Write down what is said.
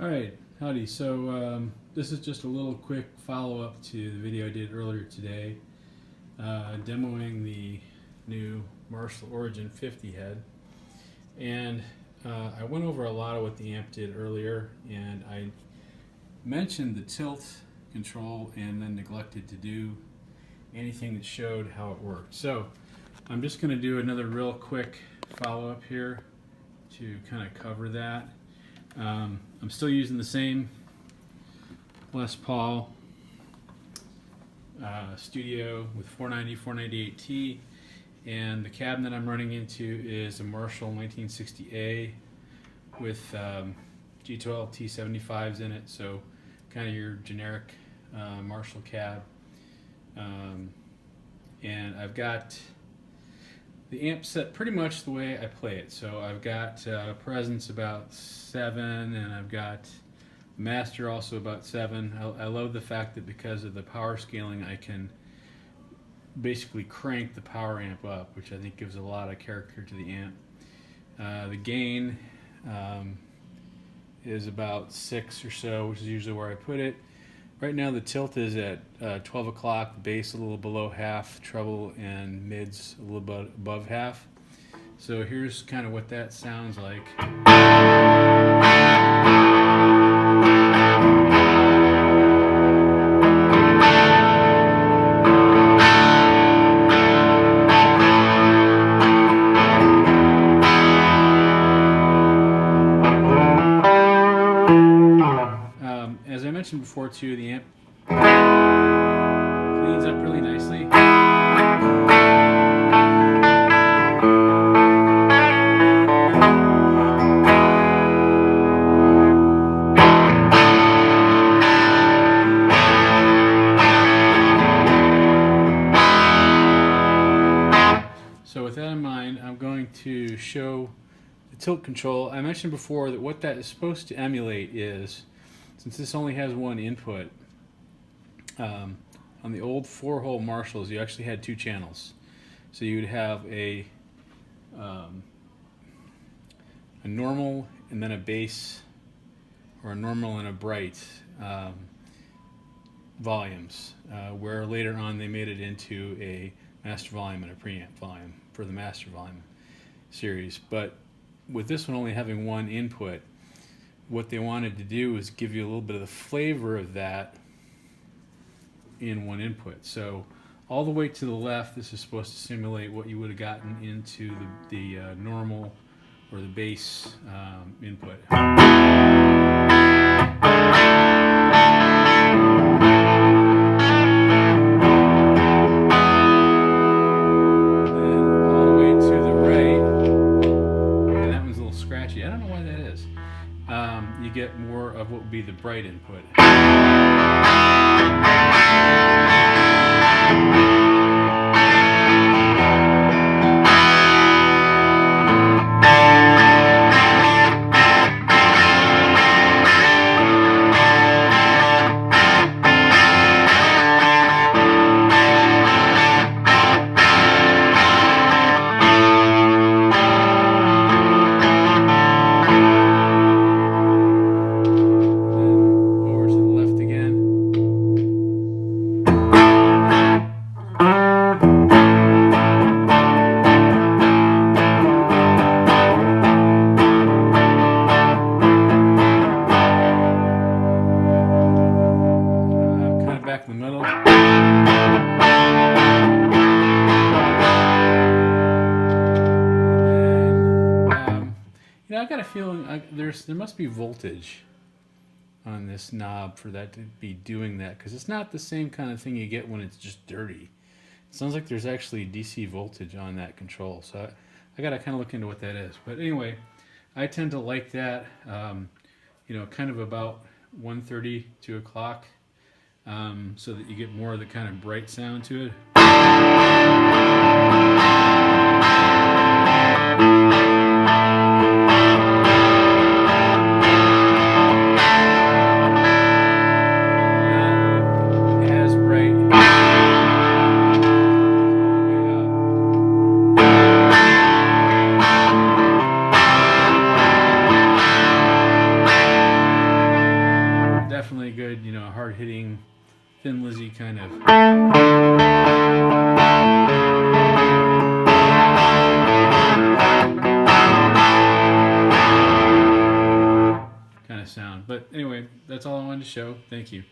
Alright, howdy. This is just a little quick follow-up to the video I did earlier today, demoing the new Marshall Origin 50 head. And I went over a lot of what the amp did earlier, and I mentioned the tilt control and then neglected to do anything that showed how it worked. So I'm just going to do another real quick follow-up here to kind of cover that. I'm still using the same Les Paul Studio with 490-498T, and the cabinet I'm running into is a Marshall 1960A with G12 T75s in it, so kind of your generic Marshall cab. And I've got the amp set pretty much the way I play it. So I've got presence about 7, and I've got master also about 7. I love the fact that because of the power scaling, I can basically crank the power amp up, which I think gives a lot of character to the amp. The gain is about 6 or so, which is usually where I put it. Right now the tilt is at 12 o'clock, the bass a little below half, treble and mids a little bit above half. So here's kind of what that sounds like. As I mentioned before too, the amp cleans up really nicely. So with that in mind, I'm going to show the tilt control. I mentioned before that what that is supposed to emulate is, since this only has one input, on the old 4-hole Marshalls you actually had 2 channels. So you would have a normal and then a bass, or a normal and a bright volumes, where later on they made it into a master volume and a preamp volume for the master volume series. But with this one only having one input, what they wanted to do was give you a little bit of the flavor of that in one input. So all the way to the left, this is supposed to simulate what you would have gotten into the normal or the bass input. I don't know why that is. You get more of what would be the bright input. Back in the middle. I got a feeling there must be voltage on this knob for that to be doing that, because it's not the same kind of thing you get when it's just dirty. It sounds like there's actually DC voltage on that control, so I got to kind of look into what that is. But anyway, I tend to like that, kind of about 1:30, 2 o'clock. So that you get more of the kind of bright sound to it. Not as bright. good, you know, hard-hitting, Thin Lizzy kind of sound. But anyway, that's all I wanted to show. Thank you.